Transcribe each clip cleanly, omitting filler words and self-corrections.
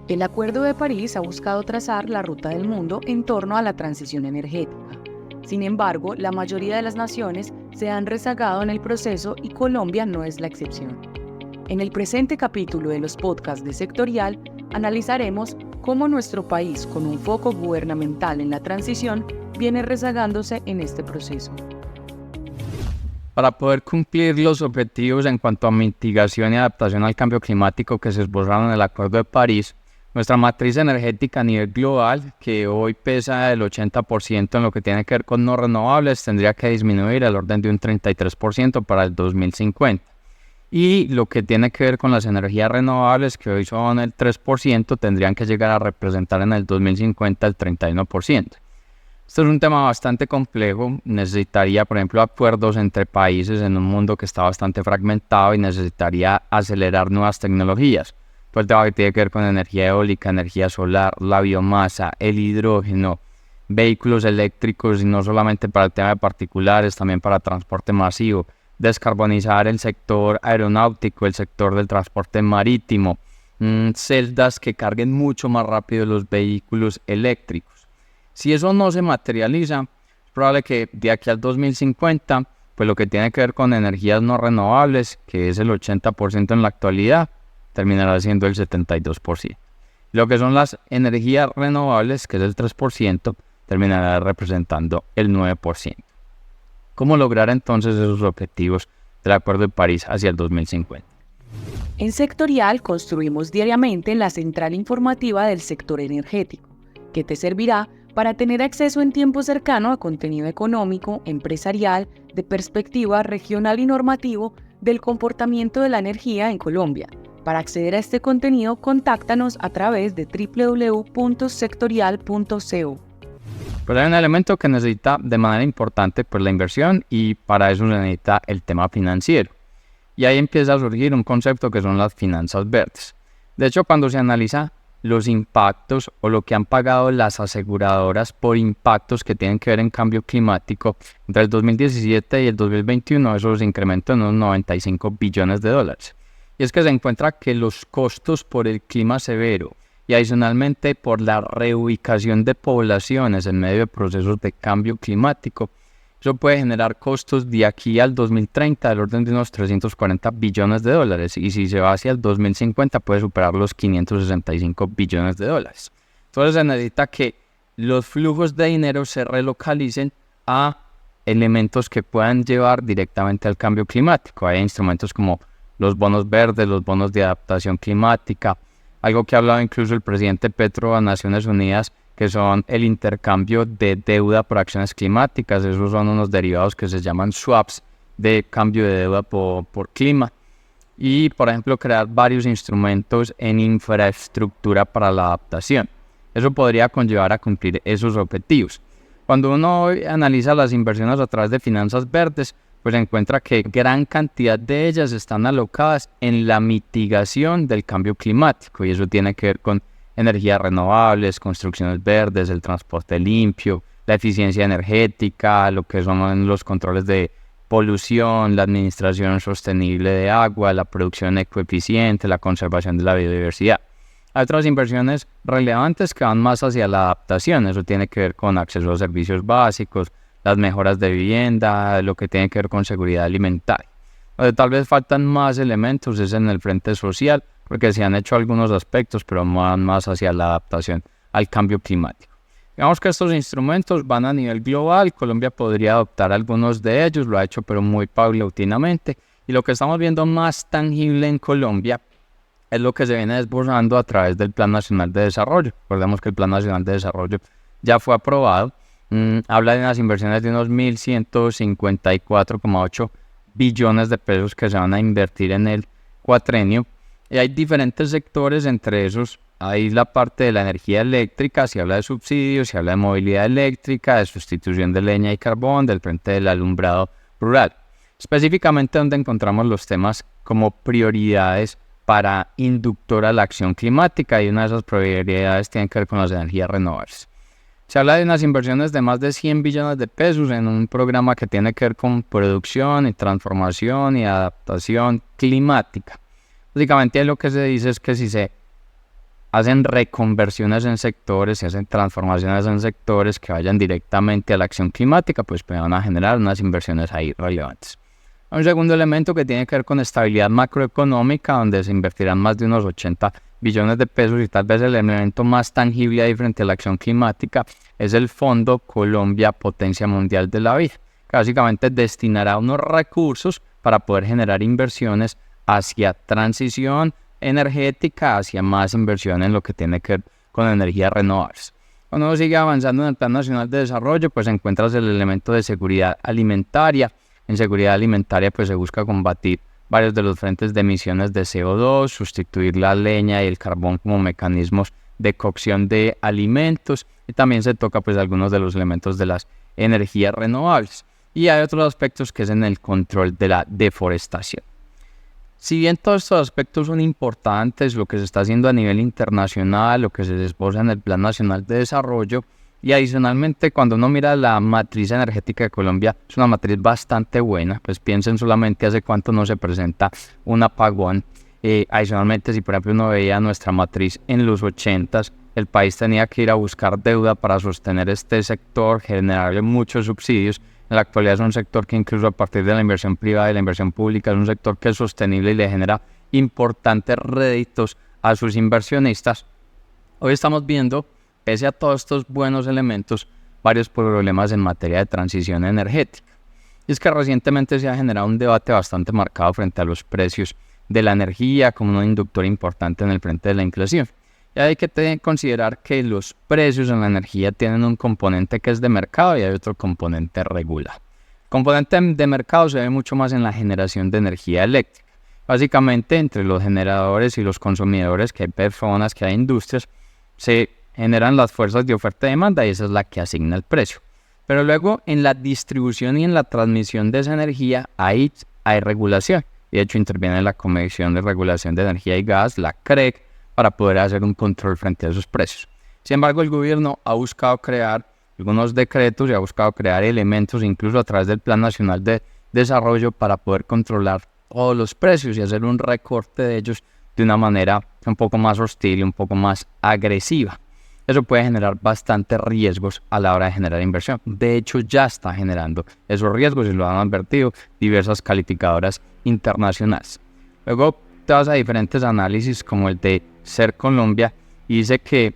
El Acuerdo de París ha buscado trazar la ruta del mundo en torno a la transición energética. Sin embargo, la mayoría de las naciones se han rezagado en el proceso y Colombia no es la excepción. En el presente capítulo de los podcasts de Sectorial, analizaremos cómo nuestro país, con un foco gubernamental en la transición, viene rezagándose en este proceso. Para poder cumplir los objetivos en cuanto a mitigación y adaptación al cambio climático que se esbozaron en el Acuerdo de París, nuestra matriz energética a nivel global, que hoy pesa el 80% en lo que tiene que ver con no renovables, tendría que disminuir al orden de un 33% para el 2050. Y lo que tiene que ver con las energías renovables, que hoy son el 3%, tendrían que llegar a representar en el 2050 el 31%. Esto es un tema bastante complejo, necesitaría, por ejemplo, acuerdos entre países en un mundo que está bastante fragmentado y necesitaría acelerar nuevas tecnologías. Todo el tema que tiene que ver con energía eólica, energía solar, la biomasa, el hidrógeno, vehículos eléctricos, y no solamente para el tema de particulares, también para transporte masivo, descarbonizar el sector aeronáutico, el sector del transporte marítimo, celdas que carguen mucho más rápido los vehículos eléctricos. Si eso no se materializa, es probable que de aquí al 2050, pues lo que tiene que ver con energías no renovables, que es el 80% en la actualidad, terminará siendo el 72%. Lo que son las energías renovables, que es el 3%, terminará representando el 9%. ¿Cómo lograr entonces esos objetivos del Acuerdo de París hacia el 2050? En Sectorial construimos diariamente la central informativa del sector energético, que te servirá para tener acceso en tiempo cercano a contenido económico, empresarial, de perspectiva regional y normativo del comportamiento de la energía en Colombia. Para acceder a este contenido, contáctanos a través de www.sectorial.co. Pero hay un elemento que necesita de manera importante pues la inversión, y para eso se necesita el tema financiero. Y ahí empieza a surgir un concepto que son las finanzas verdes. De hecho, cuando se analiza los impactos o lo que han pagado las aseguradoras por impactos que tienen que ver en cambio climático, entre el 2017 y el 2021 eso se incrementó en unos 95 billones de dólares. Y es que se encuentra que los costos por el clima severo y adicionalmente por la reubicación de poblaciones en medio de procesos de cambio climático, eso puede generar costos de aquí al 2030 del orden de unos 340 billones de dólares, y si se va hacia el 2050 puede superar los 565 billones de dólares. Entonces se necesita que los flujos de dinero se relocalicen a elementos que puedan llevar directamente al cambio climático. Hay instrumentos como los bonos verdes, los bonos de adaptación climática, algo que ha hablado incluso el presidente Petro a Naciones Unidas, que son el intercambio de deuda por acciones climáticas. Esos son unos derivados que se llaman swaps de cambio de deuda por clima. Y, por ejemplo, crear varios instrumentos en infraestructura para la adaptación. Eso podría conllevar a cumplir esos objetivos. Cuando uno analiza las inversiones a través de finanzas verdes, pues se encuentra que gran cantidad de ellas están alocadas en la mitigación del cambio climático, y eso tiene que ver con energías renovables, construcciones verdes, el transporte limpio, la eficiencia energética, lo que son los controles de polución, la administración sostenible de agua, la producción ecoeficiente, la conservación de la biodiversidad. Hay otras inversiones relevantes que van más hacia la adaptación. Eso tiene que ver con acceso a servicios básicos, las mejoras de vivienda, lo que tiene que ver con seguridad alimentaria. Donde tal vez faltan más elementos es en el frente social, porque se han hecho algunos aspectos, pero van más hacia la adaptación al cambio climático. Digamos que estos instrumentos van a nivel global. Colombia podría adoptar algunos de ellos, lo ha hecho pero muy paulatinamente, y lo que estamos viendo más tangible en Colombia es lo que se viene desbordando a través del Plan Nacional de Desarrollo. Recordemos que el Plan Nacional de Desarrollo ya fue aprobado. Habla de unas inversiones de unos 1.154,8 billones de pesos que se van a invertir en el cuatrenio. Y hay diferentes sectores, entre esos hay la parte de la energía eléctrica. Se habla de subsidios, se habla de movilidad eléctrica, de sustitución de leña y carbón, del frente del alumbrado rural. Específicamente donde encontramos los temas como prioridades para inductor a la acción climática, y una de esas prioridades tiene que ver con las energías renovables. Se habla de unas inversiones de más de 100 billones de pesos en un programa que tiene que ver con producción y transformación y adaptación climática. Básicamente lo que se dice es que si se hacen reconversiones en sectores, se hacen transformaciones en sectores que vayan directamente a la acción climática, pues van a generar unas inversiones ahí relevantes. Un segundo elemento que tiene que ver con estabilidad macroeconómica, donde se invertirán más de unos 80 billones de pesos, y tal vez el elemento más tangible ahí frente a la acción climática es el Fondo Colombia Potencia Mundial de la Vida, que básicamente destinará unos recursos para poder generar inversiones hacia transición energética, hacia más inversión en lo que tiene que ver con energías renovables. Cuando uno sigue avanzando en el Plan Nacional de Desarrollo, pues encuentras el elemento de seguridad alimentaria. En seguridad alimentaria pues se busca combatir varios de los frentes de emisiones de CO2, sustituir la leña y el carbón como mecanismos de cocción de alimentos, y también se toca pues algunos de los elementos de las energías renovables. Y hay otros aspectos que es en el control de la deforestación. Si bien todos estos aspectos son importantes, lo que se está haciendo a nivel internacional, lo que se esboza en el Plan Nacional de Desarrollo, y adicionalmente cuando uno mira la matriz energética de Colombia, es una matriz bastante buena, pues piensen solamente hace cuánto no se presenta un apagón. Adicionalmente, si por ejemplo uno veía nuestra matriz en los 80s, el país tenía que ir a buscar deuda para sostener este sector, generarle muchos subsidios. En la actualidad es un sector que incluso a partir de la inversión privada y la inversión pública es un sector que es sostenible y le genera importantes réditos a sus inversionistas. Hoy estamos viendo, pese a todos estos buenos elementos, varios problemas en materia de transición energética. Y es que recientemente se ha generado un debate bastante marcado frente a los precios de la energía como un inductor importante en el frente de la inflación. Y hay que considerar que los precios en la energía tienen un componente que es de mercado y hay otro componente regular. El componente de mercado se ve mucho más en la generación de energía eléctrica. Básicamente entre los generadores y los consumidores, que hay personas, que hay industrias, se generan las fuerzas de oferta y demanda y esa es la que asigna el precio. Pero luego en la distribución y en la transmisión de esa energía ahí hay regulación. Y de hecho interviene la Comisión de Regulación de Energía y Gas, la CREG, para poder hacer un control frente a esos precios. Sin embargo, el gobierno ha buscado crear algunos decretos y ha buscado crear elementos, incluso a través del Plan Nacional de Desarrollo, para poder controlar todos los precios y hacer un recorte de ellos de una manera un poco más hostil y un poco más agresiva. Eso puede generar bastantes riesgos a la hora de generar inversión. De hecho, ya está generando esos riesgos y lo han advertido diversas calificadoras internacionales. Luego te vas a diferentes análisis como el de Ser Colombia y dice que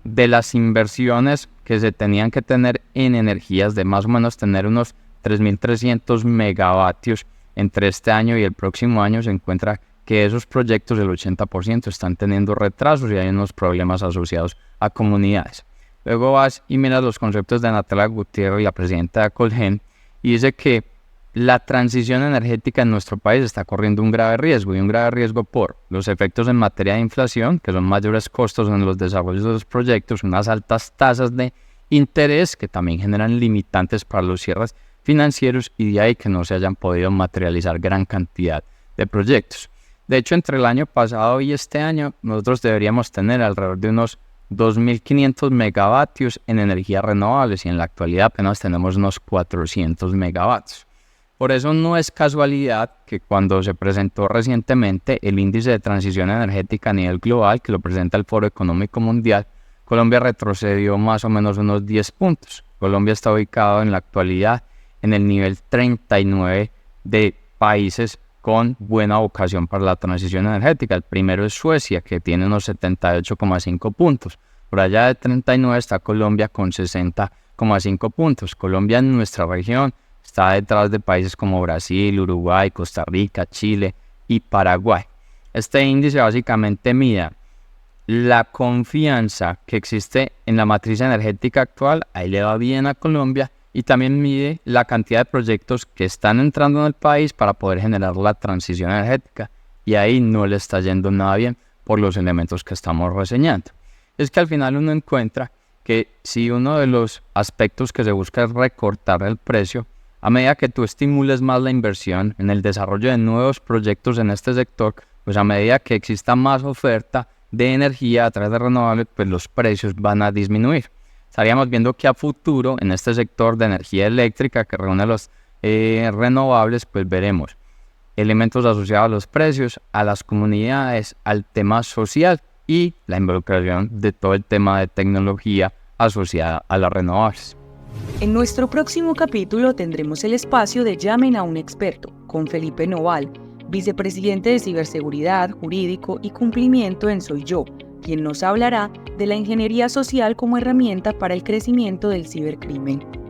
de las inversiones que se tenían que tener en energías, de más o menos tener unos 3.300 megavatios entre este año y el próximo año, se encuentra que esos proyectos, el 80%, están teniendo retrasos y hay unos problemas asociados a comunidades. Luego vas y miras los conceptos de Natalia Gutiérrez, la presidenta de Colgen, y dice que la transición energética en nuestro país está corriendo un grave riesgo, y un grave riesgo por los efectos en materia de inflación, que son mayores costos en los desarrollos de los proyectos, unas altas tasas de interés que también generan limitantes para los cierres financieros y de ahí que no se hayan podido materializar gran cantidad de proyectos. De hecho, entre el año pasado y este año, nosotros deberíamos tener alrededor de unos 2.500 megavatios en energías renovables y en la actualidad apenas tenemos unos 400 megavatios. Por eso no es casualidad que cuando se presentó recientemente el índice de transición energética a nivel global, que lo presenta el Foro Económico Mundial, Colombia retrocedió más o menos unos 10 puntos. Colombia está ubicado en la actualidad en el nivel 39 de países con buena vocación para la transición energética. El primero es Suecia, que tiene unos 78,5 puntos. Por allá de 39 está Colombia con 60,5 puntos. Colombia en nuestra región está detrás de países como Brasil, Uruguay, Costa Rica, Chile y Paraguay. Este índice básicamente mide la confianza que existe en la matriz energética actual, ahí le va bien a Colombia, y también mide la cantidad de proyectos que están entrando en el país para poder generar la transición energética, y ahí no le está yendo nada bien por los elementos que estamos reseñando. Es que al final uno encuentra que si uno de los aspectos que se busca es recortar el precio, a medida que tú estimules más la inversión en el desarrollo de nuevos proyectos en este sector, pues a medida que exista más oferta de energía a través de renovables, pues los precios van a disminuir. Estaríamos viendo que a futuro en este sector de energía eléctrica que reúne los renovables, pues veremos elementos asociados a los precios, a las comunidades, al tema social y la involucración de todo el tema de tecnología asociada a las renovables. En nuestro próximo capítulo tendremos el espacio de Llamen a un experto, con Felipe Noval, vicepresidente de Ciberseguridad, Jurídico y Cumplimiento en SoyYo, quien nos hablará de la ingeniería social como herramienta para el crecimiento del cibercrimen.